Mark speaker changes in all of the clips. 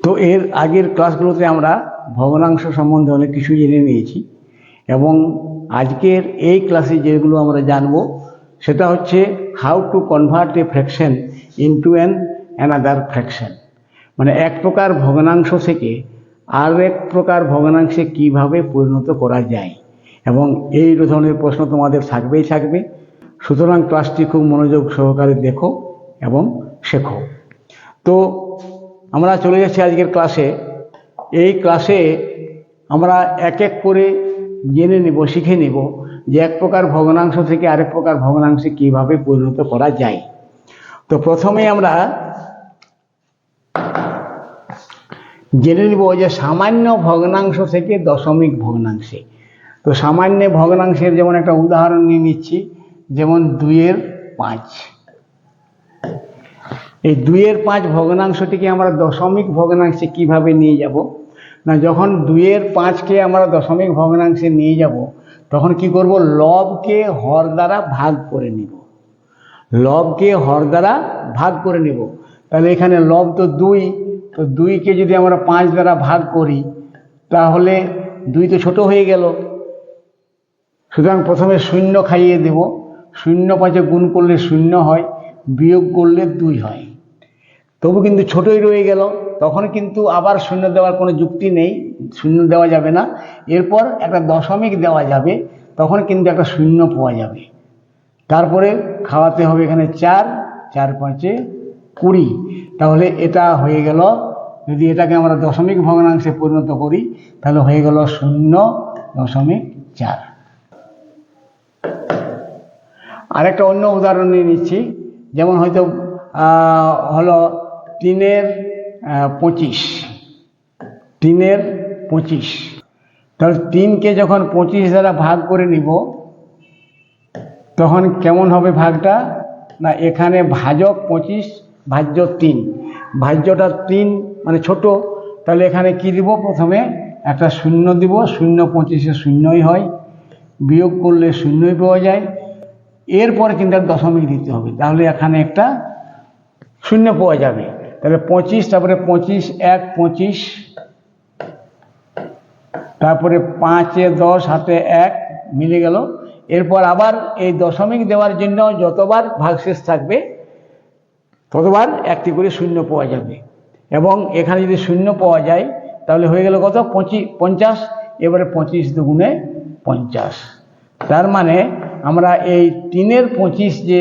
Speaker 1: তো এর আগের ক্লাসগুলোতে আমরা ভগ্নাংশ সম্বন্ধে অনেক কিছু জেনে নিয়েছি এবং আজকের এই ক্লাসে যেগুলো আমরা জানব সেটা হচ্ছে how to convert A fraction into another fraction, মানে এক প্রকার ভগ্নাংশ থেকে আর এক প্রকার ভগ্নাংশে কিভাবে পরিণত করা যায়, এবং এই ধরনের প্রশ্ন তোমাদের থাকবেই থাকবে। সুতরাং ক্লাসটি খুব মনোযোগ সহকারে দেখো এবং শেখো। তো আমরা চলে যাচ্ছি আজকের ক্লাসে। এই ক্লাসে আমরা এক এক করে জেনে নেব, শিখে নেব যে এক প্রকার ভগ্নাংশ থেকে আরেক প্রকার ভগ্নাংশে কিভাবে পরিণত করা যায়। তো প্রথমে আমরা জেনে নেব যে সামান্য ভগ্নাংশ থেকে দশমিক ভগ্নাংশে। তো সামান্য ভগ্নাংশের যেমন একটা উদাহরণ নিয়ে নিচ্ছি, যেমন 2/5। এই 2/5 ভগ্নাংশটিকে আমরা দশমিক ভগ্নাংশে কিভাবে নিয়ে যাব না, যখন 2/5কে আমরা দশমিক ভগ্নাংশে নিয়ে যাব তখন কি করব, লবকে হর দ্বারা ভাগ করে নিব। লবকে হর দ্বারা ভাগ করে নিব। তাহলে এখানে লব তো 2, তো 2কে যদি আমরা 5 দ্বারা ভাগ করি তাহলে 2 তো ছোট হয়ে গেল। সুতরাং প্রথমে 0 খাইয়ে দেব। 0 5 গুণ করলে 0 হয়, বিয়োগ করলে 2 হয়, তবু কিন্তু ছোটই রয়ে গেল। তখন কিন্তু আবার 0 দেওয়ার কোনো যুক্তি নেই, 0 দেওয়া যাবে না। এরপর একটা দশমিক দেওয়া যাবে, তখন কিন্তু একটা 0 পাওয়া যাবে। তারপরে খাওয়াতে হবে এখানে 4, 4 5 20। তাহলে এটা হয়ে গেল, যদি এটাকে আমরা দশমিক ভগ্নাংশে পরিণত করি তাহলে হয়ে গেল 0.4। আরেকটা অন্য উদাহরণ নিয়ে নিচ্ছি, যেমন হয়তো হলো 3/25। 3/25, তাহলে 3কে যখন 25 দ্বারা ভাগ করে নিব তখন কেমন হবে ভাগটা, না এখানে ভাজক 25 ভাজ্য 3, ভাজ্যটা 3 মানে ছোট, তাহলে এখানে কি দিব, প্রথমে একটা 0 দিব। 0 25-এ 0ই হয়, বিয়োগ করলে 0ই পাওয়া যায়। এরপর কিন্তু একটা দশমিক দিতে হবে, তাহলে এখানে একটা 0 পাওয়া যাবে। তাহলে 25, তারপরে 25 1 25, তারপরে 5 10 হাতে 1 মিলে গেল। এরপর আবার এই দশমিক দেওয়ার জন্য যতবার ভাগশেষ থাকবে ততবার একটি করে 0 পাওয়া যাবে, এবং এখানে যদি 0 পাওয়া যায় তাহলে হয়ে গেল কত, 50। এবারে 25 দুগুণে 50। তার মানে আমরা এই 3/25 যে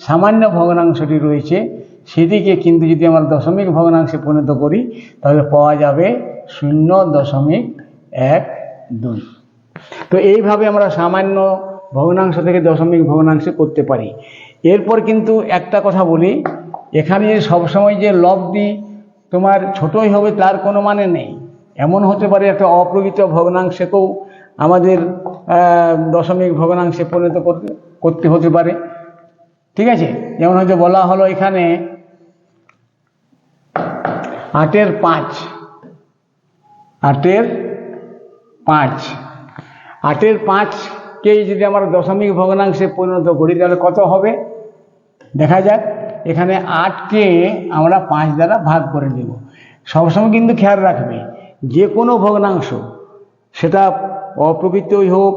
Speaker 1: সামান্য ভগ্নাংশটি রয়েছে সেটিকে কিন্তু যদি আমরা দশমিক ভগ্নাংশে পরিণত করি তাহলে পাওয়া যাবে 0.12। তো এইভাবে আমরা সামান্য ভগ্নাংশ থেকে দশমিক ভগ্নাংশে করতে পারি। এরপর কিন্তু একটা কথা বলি, এখানে সবসময় যে লবটি তোমার ছোটই হবে তার কোনো মানে নেই। এমন হতে পারে একটা অপ্রকৃত ভগ্নাংশকেও আমাদের দশমিক ভগ্নাংশে পরিণত করতে হতে পারে, ঠিক আছে। যেমন হয়তো বলা হলো এখানে 8/5। 8/5কে যদি আমরা দশমিক ভগ্নাংশে পরিণত করি তাহলে কত হবে দেখা যাক। এখানে 8কে আমরা 5 দ্বারা ভাগ করে দেব। সবসময় কিন্তু খেয়াল রাখবে, যে কোনো ভগ্নাংশ সেটা অপ্রকৃতই হোক,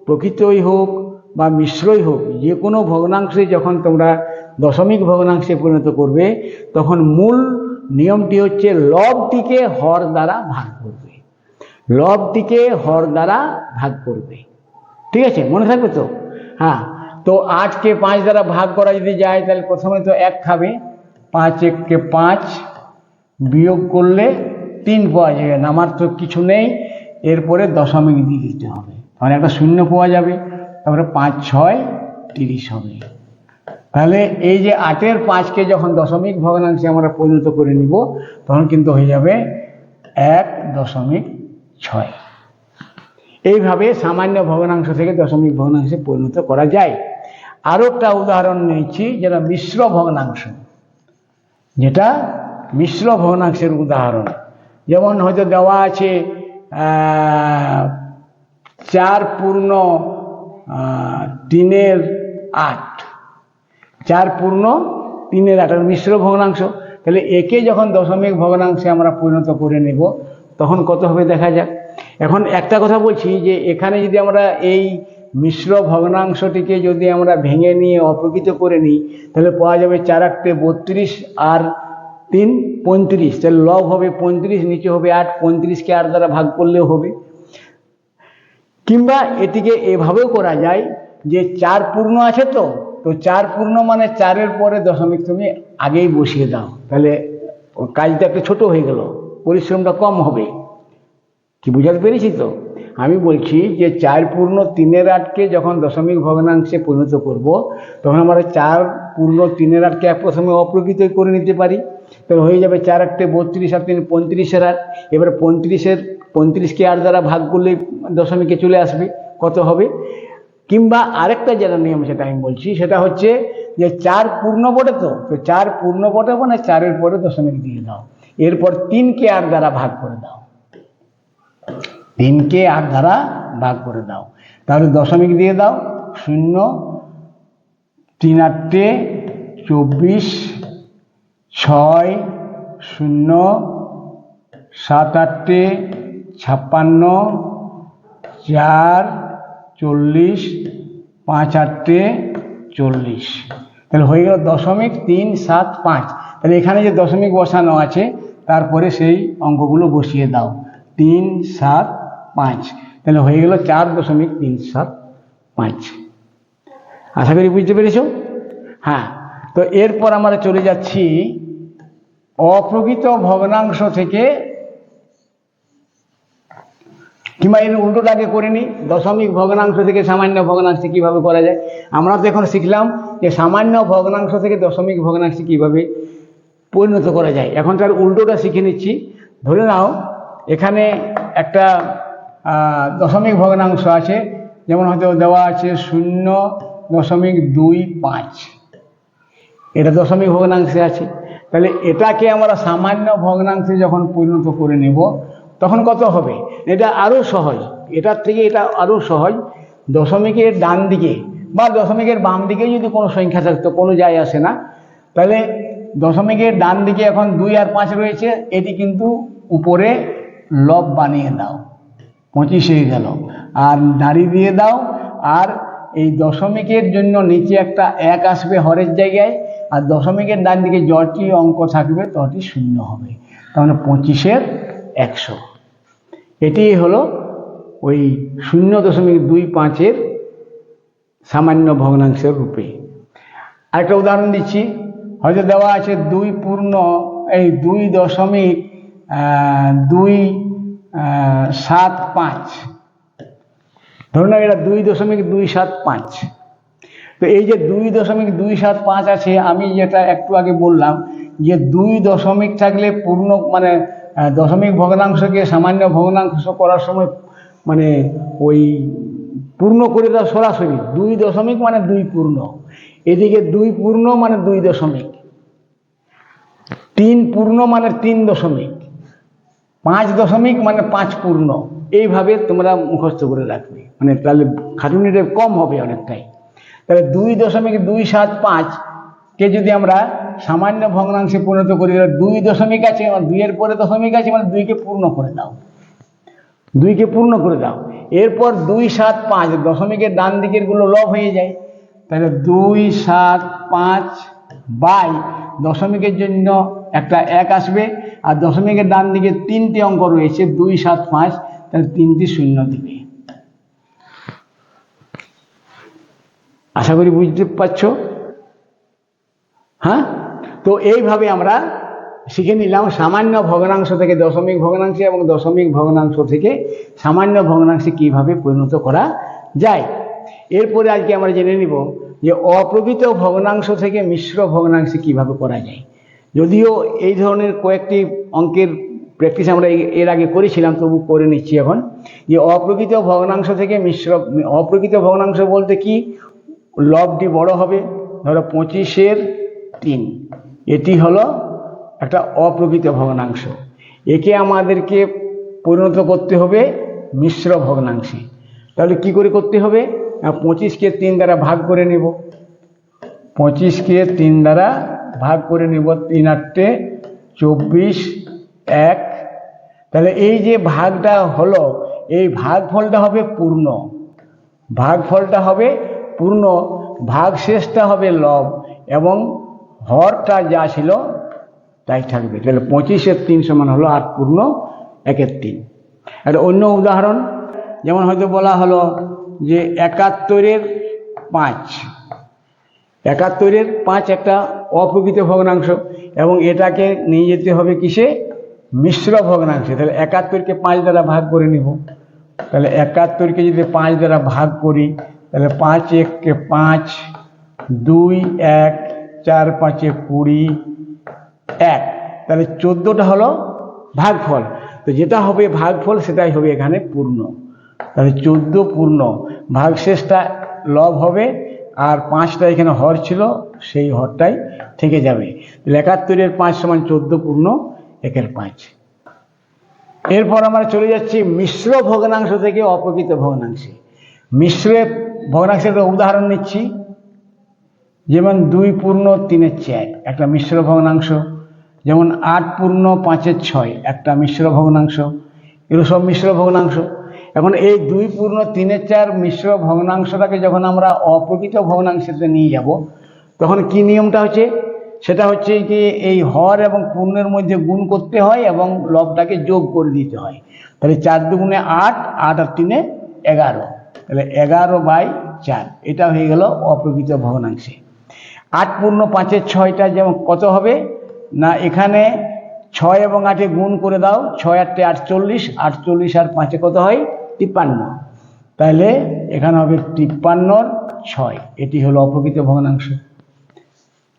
Speaker 1: প্রকৃতই হোক বা মিশ্রই হোক, যে কোনো ভগ্নাংশে যখন তোমরা দশমিক ভগ্নাংশে পরিণত করবে তখন মূল নিয়মটি হচ্ছে লবটিকে হর দ্বারা ভাগ করবে। লবটিকে হর দ্বারা ভাগ করবে, ঠিক আছে, মনে থাকবে তো। হ্যাঁ, তো 8কে 5 দ্বারা ভাগ করা যদি যায় তাহলে প্রথমে তো 1 খাবে, 5 1 5, বিয়োগ করলে 3 পাওয়া যাবে না, আমার তো কিছু নেই। এরপরে দশমিক দিয়ে দিতে হবে, তাহলে একটা 0 পাওয়া যাবে। তারপরে 5 6 30 হবে। তাহলে এই যে 8/5কে যখন দশমিক ভগ্নাংশে আমরা পরিণত করে নিব তখন কিন্তু হয়ে যাবে 1.6। এইভাবে সামান্য ভগ্নাংশ থেকে দশমিক ভগ্নাংশে পরিণত করা যায়। আরও একটা উদাহরণ নিচ্ছি, যেটা মিশ্র ভগ্নাংশ, যেটা মিশ্র ভগ্নাংশের উদাহরণ। যেমন হয়তো দেওয়া আছে 4/3/8। 4/3/8 মিশ্র ভগ্নাংশ। তাহলে একে যখন দশমিক ভগ্নাংশে আমরা পরিণত করে নেব তখন কত হবে দেখা যাক। এখন একটা কথা বলছি যে এখানে যদি আমরা এই মিশ্র ভগ্নাংশটিকে যদি আমরা ভেঙে নিয়ে অপ্রকৃত করে নিই তাহলে পাওয়া যাবে 4 × 32 আর 3 35, তাহলে লব হবে 35, নিচে হবে 8, 35কে 8 দ্বারা ভাগ করলেও হবে। কিংবা এটিকে এভাবেও করা যায় যে 4 পূর্ণ আছে, তো 4 পূর্ণ মানে 4-এর পরে দশমিক তুমি আগেই বসিয়ে দাও, তাহলে কাজটা একটু ছোট হয়ে গেল, পরিশ্রমটা কম হবে। কি বুঝাতে পেরেছি? তো আমি বলছি যে 4 পূর্ণ 3-এর 8কে যখন দশমিক ভগ্নাংশে পরিণত করব তখন আমরা 4 পূর্ণ 3-এর 8কে প্রথমে অপ্রকৃত করে নিতে পারি, তাহলে হয়ে যাবে 4 × 32 আর 3 35-এর 8। এবার 35কে 8 দ্বারা ভাগ করলে দশমিকে চলে আসবে, কত হবে। কিংবা আরেকটা যেটা নিয়ম সেটা আমি বলছি, সেটা হচ্ছে যে 4 পূর্ণ বটে, তো 4 পূর্ণ বটে মানে 4-এর পরে দশমিক দিয়ে দাও, এরপর 3কে 8 দ্বারা ভাগ করে দাও, 3কে 8 দ্বারা ভাগ করে দাও, তাহলে দশমিক দিয়ে দাও 0, 3 × 8 = 24, 6, 0, 7 × 8 = 56, 4, 40, 5 × 8 = 40, তাহলে হয়ে গেল 0.375। তাহলে এখানে যে দশমিক বসানো আছে তারপরে সেই অঙ্কগুলো বসিয়ে দাও, 375, তাহলে হয়ে গেল 4.375। আশা করি বুঝতে পেরেছ। হ্যাঁ, তো এরপর আমরা চলে যাচ্ছি অপ্রকৃত ভগ্নাংশ থেকে, কিংবা এর উল্টোটাকে করে নিই, দশমিক ভগ্নাংশ থেকে সামান্য ভগ্নাংশে কীভাবে করা যায়। আমরা তো এখন শিখলাম যে সামান্য ভগ্নাংশ থেকে দশমিক ভগ্নাংশে কীভাবে পরিণত করা যায়, এখন তার উল্টোটা শিখে নিচ্ছি। ধরে নাও এখানে একটা দশমিক ভগ্নাংশ আছে, যেমন হয়তো দেওয়া আছে 0.25, এটা দশমিক ভগ্নাংশে আছে, তাহলে এটাকে আমরা সামান্য ভগ্নাংশে যখন পরিণত করে নেব তখন কত হবে। এটা আরও সহজ, এটার থেকে এটা আরও সহজ। দশমিকের ডান দিকে বা দশমিকের বাম দিকে যদি কোনো সংখ্যা থাকতো কোনো যায় আসে না, তাহলে দশমিকের ডান দিকে এখন 2 আর 5 রয়েছে, এটি কিন্তু উপরে লব বানিয়ে দাও, 25 হয়ে গেল, আর দাঁড়ি দিয়ে দাও, আর এই দশমিকের জন্য নিচে একটা 1 আসবে হরের জায়গায়, আর দশমিকের ডান দিকে যটি অঙ্ক থাকবে তটি 0 হবে, তাহলে 25-এর 100। এটি হলো ওই 0.25-এর সামান্য ভগ্নাংশের রূপে। আরেকটা উদাহরণ দিচ্ছি, হয়তো দেওয়া আছে 2 পূর্ণ 2.275, ধরুন এটা 2.275। তো এই যে 2.275 আছে, আমি যেটা একটু আগে বললাম যে 2 দশমিক থাকলে পূর্ণ মানে দশমিক ভগ্নাংশকে সামান্য ভগ্নাংশ করার সময় মানে ওই পূর্ণ করে দাও সরাসরি, 2 দশমিক মানে 2 পূর্ণ, এদিকে 2 পূর্ণ মানে 2 দশমিক, 3 পূর্ণ মানে 3 দশমিক, 5 দশমিক মানে 5 পূর্ণ, এইভাবে তোমরা মুখস্থ করে রাখবে, মানে তাহলে খাটুনিটা কম হবে অনেকটাই। তাহলে 2.275-কে যদি আমরা সামান্য ভগ্নাংশে পরিণত করি, 2 দশমিক আছে, 2-এর পরে দশমিক আছে, মানে 2কে পূর্ণ করে দাও, 2কে পূর্ণ করে দাও, এরপর 275 দশমিকের ডান দিকের গুলো লব হয়ে যায়, তাহলে 275 বাই দশমিকের জন্য একটা 1 আসবে, আর দশমিকের ডান দিকে 3টে অঙ্ক রয়েছে 275, তাহলে 3টি 0 দিবে। আশা করি বুঝতে পারছো। হ্যাঁ, তো এইভাবে আমরা শিখে নিলাম সামান্য ভগ্নাংশ থেকে দশমিক ভগ্নাংশে এবং দশমিক ভগ্নাংশ থেকে সামান্য ভগ্নাংশে কিভাবে পরিণত করা যায়। এরপরে আজকে আমরা জেনে নিব যে অপ্রকৃত ভগ্নাংশ থেকে মিশ্র ভগ্নাংশে কিভাবে করা যায়। যদিও এই ধরনের কয়েকটি অঙ্কের প্র্যাকটিস আমরা এর আগে করেছিলাম, তবু করে নিচ্ছি এখন, যে অপ্রকৃত ভগ্নাংশ থেকে মিশ্র। অপ্রকৃত ভগ্নাংশ বলতে কি, লবটি বড় হবে, ধরো 25-এর 3, এটি হলো একটা অপ্রকৃত ভগ্নাংশ, একে আমাদেরকে পরিণত করতে হবে মিশ্র ভগ্নাংশে। তাহলে কি করে করতে হবে, 25-কে 3 দ্বারা ভাগ করে নেব, 25-কে 3 দ্বারা ভাগ করে নেব, 3 × 8 24 1। তাহলে এই যে ভাগটা হলো, এই ভাগফলটা হবে পূর্ণ, ভাগফলটা হবে পূর্ণ, ভাগশেষটা হবে লব এবং হরটা যা ছিল তাই থাকবে। তাহলে 25-এর 3 সমান হলো 8 পূর্ণ 1-এর 3। একটা অন্য উদাহরণ, যেমন হয়তো বলা হলো যে 71-এর 5, 71-এর 5 একটা অপ্রকৃত ভগ্নাংশ এবং এটাকে নিয়ে যেতে হবে কিসে, মিশ্র ভগ্নাংশে। তাহলে 71-কে 5 দ্বারা ভাগ করে নিব। তাহলে 71-কে যদি 5 দ্বারা ভাগ করি তাহলে 5 1-কে 5, 2 1, 4 5-এ 20, 1। তাহলে 14টা হলো ভাগফল। তো যেটা হবে ভাগফল সেটাই হবে এখানে পূর্ণ। তাহলে 14 পূর্ণ, ভাগশেষটা লব হবে আর 5টা এখানে হর ছিল, সেই হরটাই থেকে যাবে। তাহলে 71-এর 5 সমান 14 পূর্ণ 1-এর 5। এরপর আমরা চলে যাচ্ছি মিশ্র ভগ্নাংশ থেকে অপ্রকৃত ভগ্নাংশে। মিশ্র ভগ্নাংশের একটা উদাহরণ নিচ্ছি, যেমন 2 পূর্ণ 3-এর 4 একটা মিশ্র ভগ্নাংশ, যেমন 8 পূর্ণ 5-এর 6 একটা মিশ্র ভগ্নাংশ। এগুলো সব মিশ্র ভগ্নাংশ। এখন এই 2 পূর্ণ 3-এর 4 মিশ্র ভগ্নাংশটাকে যখন আমরা অপ্রকৃত ভগ্নাংশতে নিয়ে যাব, তখন কি নিয়মটা হচ্ছে, সেটা হচ্ছে কি এই হর এবং পূর্ণের মধ্যে গুণ করতে হয় এবং লবটাকে যোগ করে দিতে হয়। তাহলে 4 দুগুণে 8, 8 আর 3-এ 11, তাহলে 11/4 এটা হয়ে গেল অপ্রকৃত ভগ্নাংশে। 8 পূর্ণ 5-এর 6টা যেমন কত হবে না, এখানে 6 এবং 8-এ গুণ করে দাও, 6 8-এ 48, 48 আর 5-এ কত হয় 53, তাহলে এখানে হবে 53-এর 6। এটি হলো অপ্রকৃত ভগ্নাংশ।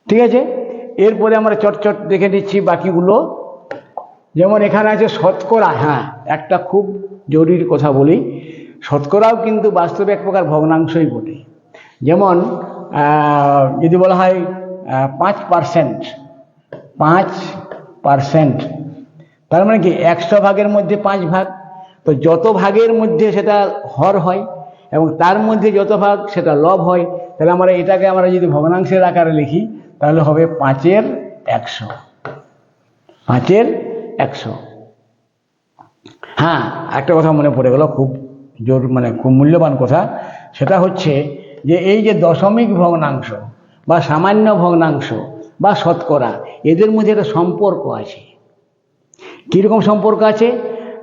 Speaker 1: ঠিক আছে, এরপরে আমরা চটচট দেখে নিচ্ছি বাকিগুলো। যেমন এখানে আছে শতকরা। হ্যাঁ, একটা খুব জরুরি কথা বলি, শতকরাও কিন্তু বাস্তবে এক প্রকার ভগ্নাংশই বটে। যেমন যদি বলা হয় 5%, 5%, তার মানে কি 100 ভাগের মধ্যে 5 ভাগ। তো যত ভাগের মধ্যে সেটা হর হয় এবং তার মধ্যে যত ভাগ সেটা লব হয়। তাহলে আমরা এটাকে আমরা যদি ভগ্নাংশের আকারে লিখি তাহলে হবে 5-এর 100, 5-এর 100। হ্যাঁ, একটা কথা মনে পড়ে গেল, খুব খুব মূল্যবান কথা, সেটা হচ্ছে যে এই যে দশমিক ভগ্নাংশ বা সামান্য ভগ্নাংশ বা শতকরা, এদের মধ্যে একটা সম্পর্ক আছে। কীরকম সম্পর্ক আছে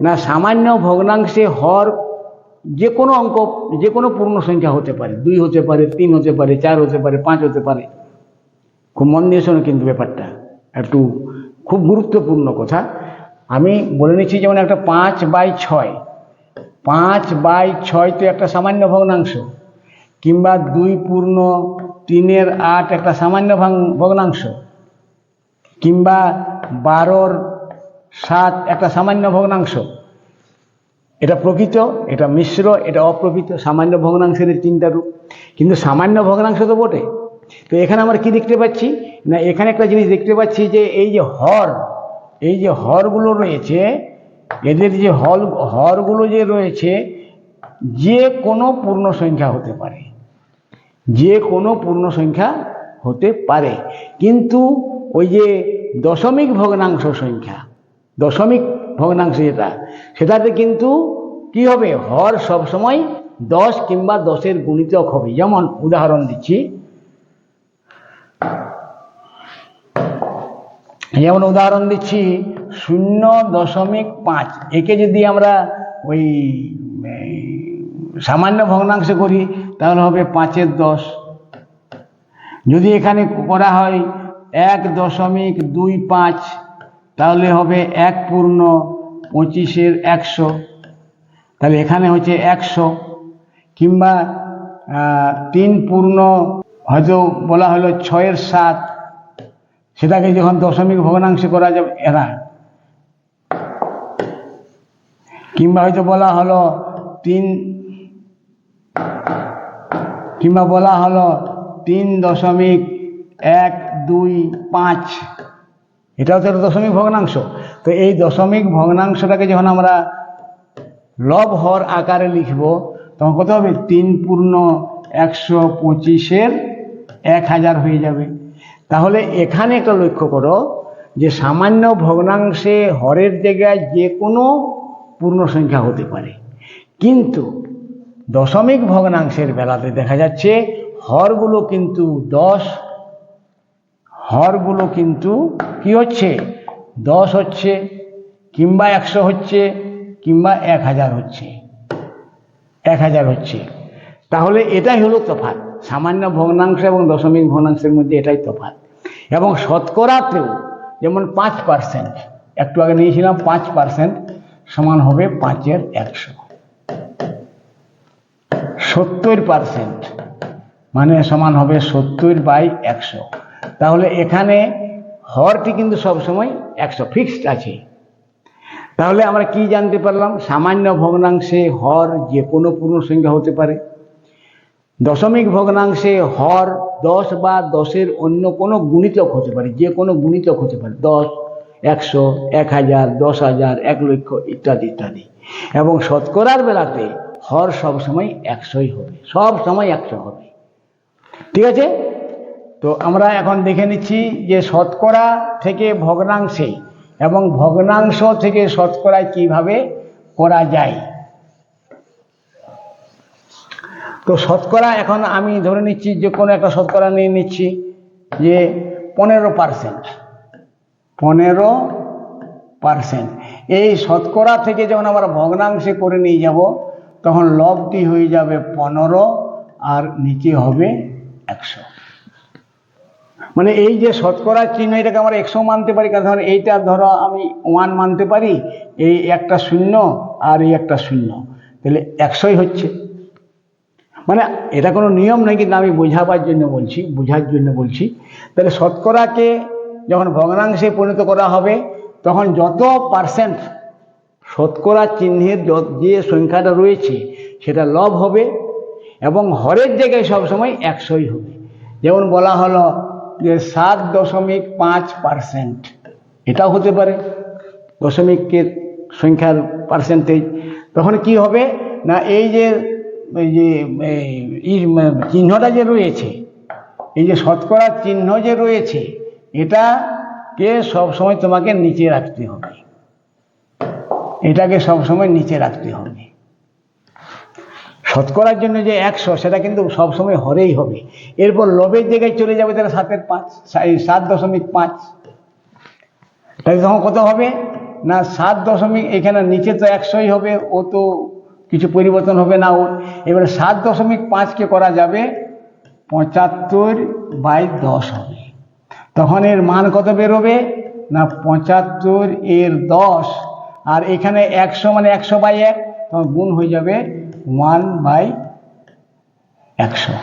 Speaker 1: না, সামান্য ভগ্নাংশে হর যে কোনো অঙ্ক, যে কোনো পূর্ণ সংখ্যা হতে পারে, 2 হতে পারে, 3 হতে পারে, 4 হতে পারে, 5 হতে পারে। খুব মন দিয়ে শোনো কিন্তু ব্যাপারটা, একটু খুব গুরুত্বপূর্ণ কথা আমি বলে নিচ্ছি। যেমন একটা 5/6, 5/6 তো একটা সামান্য ভগ্নাংশ, কিংবা 2 পূর্ণ 3-এর 8 একটা সামান্য ভগ্নাংশ, কিংবা 12-এর 7 একটা সামান্য ভগ্নাংশ। এটা প্রকৃত, এটা মিশ্র, এটা অপ্রকৃত। সামান্য ভগ্নাংশের 3টা রূপ, কিন্তু সামান্য ভগ্নাংশ তো বটে। তো এখানে আমরা কি দেখতে পাচ্ছি না, এখানে একটা জিনিস দেখতে পাচ্ছি যে এই যে হর, এই যে হরগুলো রয়েছে, এদের যে হরগুলো যে রয়েছে, যে কোনো পূর্ণ সংখ্যা হতে পারে, যে কোনো পূর্ণ সংখ্যা হতে পারে। কিন্তু ওই যে দশমিক ভগ্নাংশ সংখ্যা, দশমিক ভগ্নাংশ যেটা, সেটাতে কিন্তু কি হবে, হর সবসময় 10 কিংবা 10-এর গুণিতক হবে। যেমন উদাহরণ দিচ্ছি, যেমন উদাহরণ দিচ্ছি 0.5, একে যদি আমরা ওই সামান্য ভগ্নাংশ করি তাহলে হবে 5-এর 10। যদি এখানে করা হয় 1.25 তাহলে হবে 1 পূর্ণ 25-এর 100, তাহলে এখানে হচ্ছে 100। কিংবা 3 পূর্ণ হয়তো বলা হলো 6-এর 7, সেটাকে যখন দশমিক ভগ্নাংশ করা যাবে এরা, কিংবা হয়তো বলা হলো 3.125, এটাও তো একটা দশমিক ভগ্নাংশ। তো এই দশমিক ভগ্নাংশটাকে যখন আমরা লব হর আকারে লিখব তখন কত হবে, 3 পূর্ণ 125-এর 1000 হয়ে যাবে। তাহলে এখানে একটা লক্ষ্য করো যে সামান্য ভগ্নাংশে হরের জায়গায় যে কোনো পূর্ণ সংখ্যা হতে পারে, কিন্তু দশমিক ভগ্নাংশের বেলাতে দেখা যাচ্ছে হরগুলো কিন্তু 10, হরগুলো কিন্তু কি হচ্ছে 10 হচ্ছে, কিংবা 100 হচ্ছে, কিংবা 1000 হচ্ছে, 1000 হচ্ছে। তাহলে এটাই হলো তফাৎ, সামান্য ভগ্নাংশ এবং দশমিক ভগ্নাংশের মধ্যে এটাই তফাৎ। এবং শতকরাতেও যেমন 5%, একটু আগে নিয়েছিলাম 5% সমান হবে 5-এর 100, 70% মানে সমান হবে 70/100। তাহলে এখানে হরটি কিন্তু সবসময় 100 ফিক্সড আছে। তাহলে আমরা কি জানতে পারলাম? সামান্য ভগ্নাংশে হর যে কোনো পূর্ণ সংখ্যা হতে পারে, দশমিক ভগ্নাংশে হর 10 বা 10-এর অন্য কোনো গুণিতক হতে পারে, যে কোনো গুণিতক হতে পারে, 10, 100, 1000, 10,000, 1 লক্ষ ইত্যাদি ইত্যাদি। এবং শতকরার বেলাতে হর সবসময় 100ই হবে, সব সময় 100 হবে। ঠিক আছে? তো আমরা এখন দেখে নিচ্ছি যে শতকরা থেকে ভগ্নাংশে এবং ভগ্নাংশ থেকে শতকরায় কিভাবে করা যায়। তো শতকরা এখন আমি ধরে নিচ্ছি যে কোনো একটা শতকরা নিয়ে নিচ্ছি যে 15%, 15%। এই শতকরা থেকে যখন আমরা ভগ্নাংশে করে নিয়ে যাব তখন লবটি হয়ে যাবে 15 আর নিচে হবে 100। মানে এই যে শতকরা চিহ্ন, এটাকে আমরা 100 মানতে পারি, কারণ এইটা ধরো আমি 1 মানতে পারি, এই একটা 0 আর এই একটা 0, তাহলে 100ই হচ্ছে। মানে এটা কোনো নিয়ম নয়, কিন্তু আমি বোঝাবার জন্য বলছি, বোঝার জন্য বলছি। তাহলে শতকরাকে যখন ভগ্নাংশে পরিণত করা হবে তখন যত পার্সেন্ট শতকরা চিহ্নের যে সংখ্যাটা রয়েছে সেটা লব হবে এবং হরের জায়গায় সবসময় 100ই হবে। যেমন বলা হলো যে 7.5%, এটাও হতে পারে দশমিকের সংখ্যার পার্সেন্টেজ। তখন কি হবে না, এই যে চিহ্নটা যে রয়েছে, এই যে শতকরা চিহ্ন যে রয়েছে, এটাকে সবসময় তোমাকে নিচে রাখতে হবে, এটাকে সবসময় নিচে রাখতে হবে। শতকরার জন্য যে 100 সেটা কিন্তু সবসময় হরেই হবে। এরপর লবের জায়গায় চলে যাবে তাহলে 7.5, তাহলে তখন কত হবে না 7 এখানে নিচে তো 100ই হবে, ও তো কিছু পরিবর্তন হবে না ওর। এবারে 7.5কে করা যাবে 75/10 হবে। তখন এর মান কত বেরোবে না 75 এর 10, আর এখানে 100 মানে 100/1, তখন গুণ হয়ে যাবে 1/100।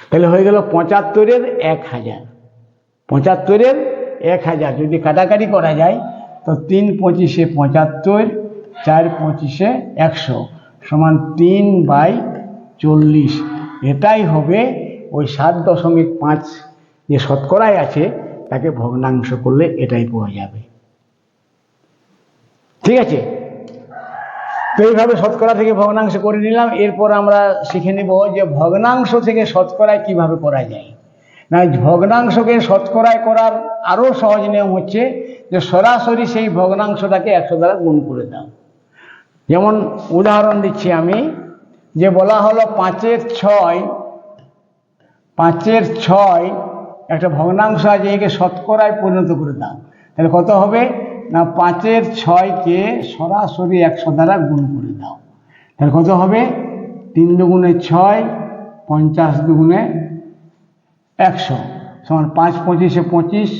Speaker 1: তাহলে হয়ে গেল 75-এর 1000, 75-এর 1000 যদি কাটাকাটি করা যায় তো 3×25 75, 4×25 100 সমান 3/40। এটাই হবে ওই 7.5 যে শতকরায় আছে তাকে ভগ্নাংশ করলে এটাই পাওয়া যাবে। ঠিক আছে? তো এইভাবে শতকরা থেকে ভগ্নাংশ করে নিলাম। এরপর আমরা শিখে নেব যে ভগ্নাংশ থেকে শতকরায় কিভাবে করা যায়। না, ভগ্নাংশকে শতকরায় করার আরও সহজ নিয়ম হচ্ছে যে সরাসরি সেই ভগ্নাংশটাকে 100 দ্বারা গুণ করে দাও। যেমন উদাহরণ দিচ্ছি আমি, যে বলা হলো 5-এর 6 একটা ভগ্নাংশ আছে, একে শতকরায় পরিণত করে দাও। তাহলে কত হবে না 5-এর 6কে সরাসরি 100 দ্বারা গুণ করে দাও। তাহলে কত হবে 3 দুগুণে 6, 50 দুগুণে 100 সমান 5×25 25,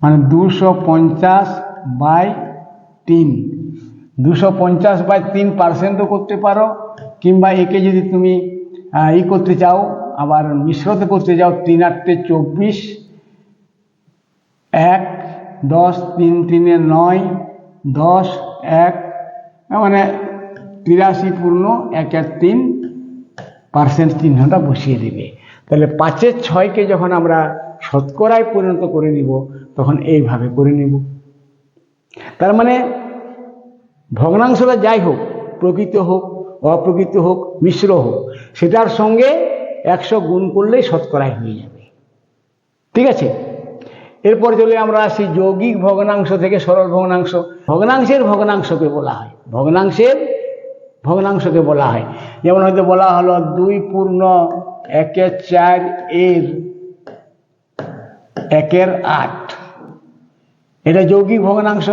Speaker 1: মানে 250/3। 250/3% করতে পারো, কিংবা একে যদি তুমি করতে চাও, আবার মিশ্রতে করতে চাও, 3×8 24, 1 10, 3 3 9, 10 1 মানে 83 পূর্ণ 1/3% চিহ্নটা বসিয়ে দেবে। তাহলে 5-এর 6কে যখন আমরা শতকরায় পরিণত করে নিব তখন এইভাবে করে নিব। তার মানে ভগ্নাংশটা যাই হোক, প্রকৃত হোক, অপ্রকৃত হোক, মিশ্র হোক, সেটার সঙ্গে 100 গুণ করলেই শতকরায় হয়ে যাবে। ঠিক আছে? এরপর চলে আমরা আসি যৌগিক ভগ্নাংশ থেকে সরল ভগ্নাংশ। ভগ্নাংশের ভগ্নাংশকে বলা হয়, ভগ্নাংশের ভগ্নাংশকে বলা হয়, যেমন হয়তো বলা হলো 2/4 এর 1/8, এটা যৌগিক ভগ্নাংশ।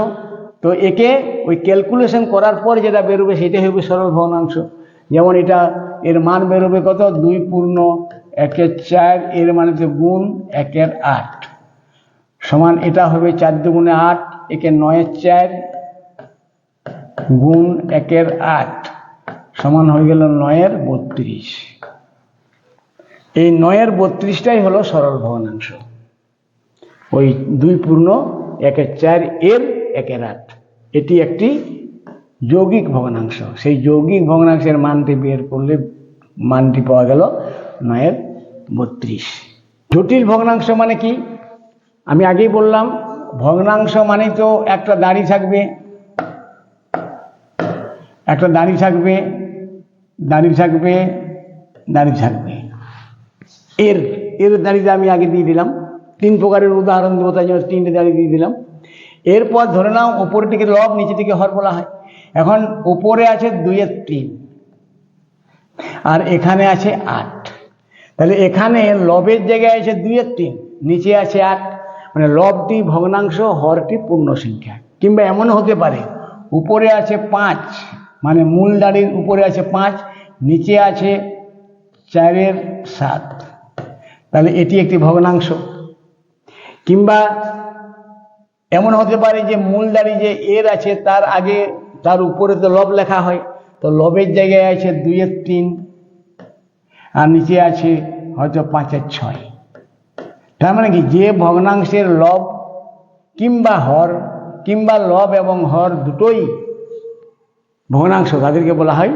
Speaker 1: তো একে ওই ক্যালকুলেশন করার পর যেটা বেরোবে সেটাই হবে সরল ভগ্নাংশ। যেমন এটা এর মান বেরোবে কত, 2/1/4 এর মানে তো গুণ 1/8 সমান এটা হবে 4 দুগুণে 8, একে 9/4 গুণ 1/8 সমান হয়ে গেল 9/32। এই 9/32টাই হলো সরল ভগ্নাংশ, ওই 2/1/4 এর 1/8। এটি একটি যৌগিক ভগ্নাংশ। সেই যৌগিক ভগ্নাংশের মানটি বের করলে মানটি পাওয়া গেল 9/32। জটিল ভগ্নাংশ মানে কি? আমি আগেই বললাম, ভগ্নাংশ মানে তো একটা দাঁড়ি থাকবে, একটা দাঁড়ি থাকবে, দাঁড়ি থাকবে, দাঁড়ি থাকবে। এর এর দাঁড়িটা আমি আগে দিয়ে দিলাম, 3 প্রকারের উদাহরণ দেবো, তাই জন্য 3টে দাঁড়ি দিয়ে দিলাম। এরপর ধরে নাও উপরটিকে লব, নিচেটিকে হর বলা হয়। এখন উপরে আছে 2/3 আর এখানে আছে 8, তাহলে এখানে লবের জায়গায় আছে 2/3, নিচে আছে 8, মানে লবটি ভগ্নাংশ, হরটি পূর্ণ সংখ্যা। কিংবা এমনও হতে পারে উপরে আছে 5, মানে মূল দাঁড়ির উপরে আছে 5, নিচে আছে 4/7, তাহলে এটি একটি ভগ্নাংশ। কিংবা এমন হতে পারে যে মূল দাঁড়ি যে এর আছে তার আগে তার উপরে তো লব লেখা হয়, তো লবের জায়গায় আছে 2/3 আর নিচে আছে হয়তো 5/6। তার মানে কি, যে ভগ্নাংশের লব কিংবা হর কিংবা লব এবং হর দুটোই ভগ্নাংশ, তাদেরকে বলা হয়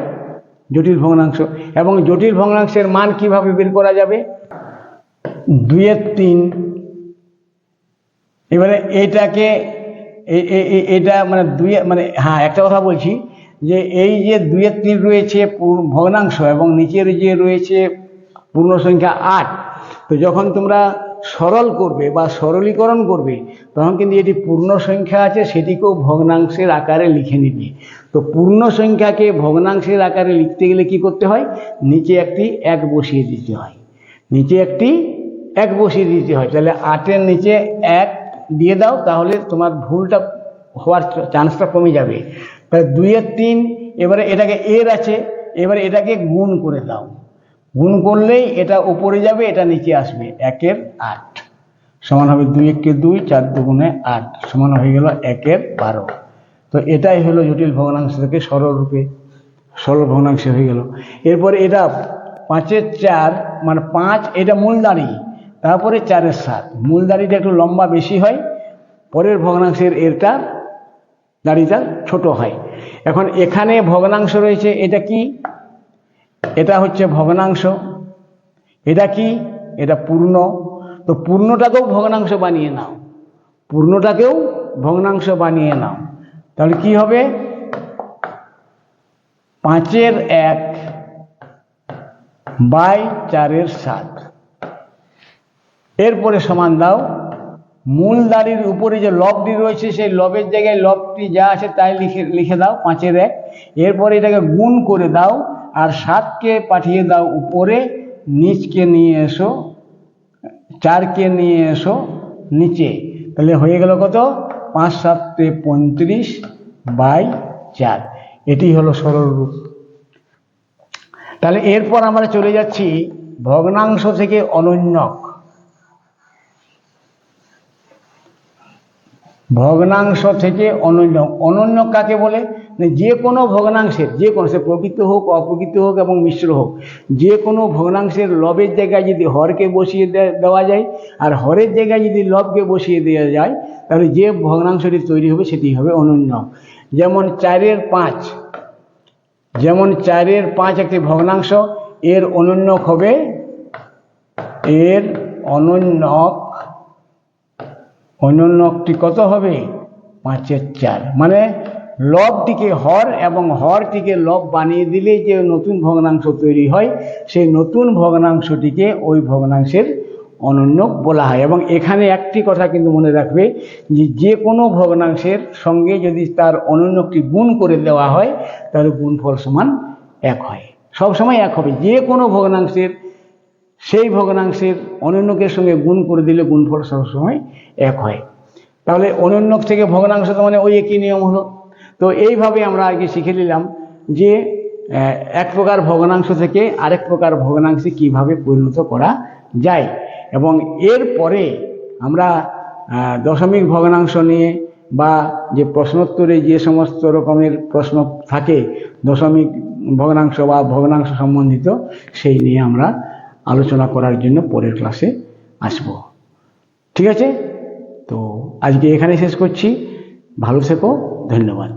Speaker 1: জটিল ভগ্নাংশ। এবং জটিল ভগ্নাংশের মান কিভাবে বের করা যাবে? 2/3, এবারে এটাকে এটা মানে হ্যাঁ, একটা কথা বলছি যে এই যে 2/3 রয়েছে ভগ্নাংশ এবং নিচের যে রয়েছে পূর্ণ সংখ্যা 8, তো যখন তোমরা সরল করবে বা সরলীকরণ করবে তখন কিন্তু এটি পূর্ণ সংখ্যা আছে, সেটিকেও ভগ্নাংশের আকারে লিখে নিবে। তো পূর্ণ সংখ্যাকে ভগ্নাংশের আকারে লিখতে গেলে কি করতে হয়? নিচে একটি 1 বসিয়ে দিতে হয়, নিচে একটি 1 বসিয়ে দিতে হয়। তাহলে 8-এর নিচে 1 দিয়ে দাও, তাহলে তোমার ভুলটা হওয়ার চান্সটা কমে যাবে। তাহলে 2/3, এবারে এটাকে এর আছে, এবারে এটাকে গুণ করে দাও, গুণ করলেই এটা উপরে যাবে, এটা নিচে আসবে, 1/8 সমান হবে 2-1-2, 4 দুগুণে 8 সমান হয়ে গেল 1/12। তো এটাই হলো জটিল ভগ্নাংশ থেকে সরল ভগ্নাংশ হয়ে গেল। এরপরে এটা 5/4 মানে 5, এটা মূল দাঁড়ি, তারপরে 4/7, মূল দাঁড়িটা একটু লম্বা বেশি হয়, পরের ভগ্নাংশের এরটা দাঁড়িটা ছোট হয়। এখন এখানে ভগ্নাংশ রয়েছে, এটা কি? এটা হচ্ছে ভগ্নাংশ। এটা কি? এটা পূর্ণ। তো পূর্ণটাকেও ভগ্নাংশ বানিয়ে নাও, পূর্ণটাকেও ভগ্নাংশ বানিয়ে নাও। তাহলে কি হবে? 5/1 বাই 4/7। এরপরে সমান দাও, মূল দাঁড়ির উপরে যে লবটি রয়েছে সেই লবের জায়গায় লবটি যা আছে তাই লিখে দাও 5/1। এরপরে এটাকে গুণ করে দাও আর 7কে পাঠিয়ে দাও উপরে, নিচকে নিয়ে এসো, 4কে নিয়ে এসো নিচে। তাহলে হয়ে গেল কত? 5×7 = 35 বাই 4। এটি হলো সরল রূপ। তাহলে এরপর আমরা চলে যাচ্ছি ভগ্নাংশ থেকে অনন্যক। ভগ্নাংশ থেকে অনন্যক। অনন্যক কাকে বলে? যে কোনো ভগ্নাংশের, যে কোনো, সে প্রকৃত হোক অপ্রকৃত হোক এবং মিশ্র হোক, যে কোনো ভগ্নাংশের লবের জায়গায় যদি হরকে বসিয়ে দেওয়া যায় আর হরের জায়গায় যদি লবকে বসিয়ে দেওয়া যায়, তাহলে যে ভগ্নাংশটি তৈরি হবে সেটি হবে অনন্যক। যেমন 4/5, যেমন 4/5 একটি ভগ্নাংশ, এর অনন্যক হবে, এর অনন্যকটি কত হবে? 5/4। মানে লবটিকে হর এবং হরটিকে লব বানিয়ে দিলে যে নতুন ভগ্নাংশ তৈরি হয়, সেই নতুন ভগ্নাংশটিকে ওই ভগ্নাংশের অনন্যক বলা হয়। এবং এখানে একটি কথা কিন্তু মনে রাখবে যে যে কোনো ভগ্নাংশের সঙ্গে যদি তার অনন্যকটি গুণ করে দেওয়া হয় তাহলে গুণফল সমান 1 হয়, সবসময় 1 হবে। যে কোনো ভগ্নাংশের সেই ভগ্নাংশের অনন্যকের সঙ্গে গুণ করে দিলে গুণফল সবসময় 1 হয়। তাহলে অনন্যক থেকে ভগ্নাংশ তো মানে ওই একই নিয়ম হলো। তো এইভাবে আমরা আগে শিখে নিলাম যে এক প্রকার ভগ্নাংশ থেকে আরেক প্রকার ভগ্নাংশে কিভাবে পরিণত করা যায়। এবং এরপরে আমরা দশমিক ভগ্নাংশ নিয়ে বা যে প্রশ্নোত্তরে যে সমস্ত রকমের প্রশ্ন থাকে দশমিক ভগ্নাংশ বা ভগ্নাংশ সম্বন্ধিত, সেই নিয়ে আমরা আলোচনা করার জন্য পরের ক্লাসে আসব। ঠিক আছে, তো আজকে এখানে শেষ করছি। ভালো থেকো, ধন্যবাদ।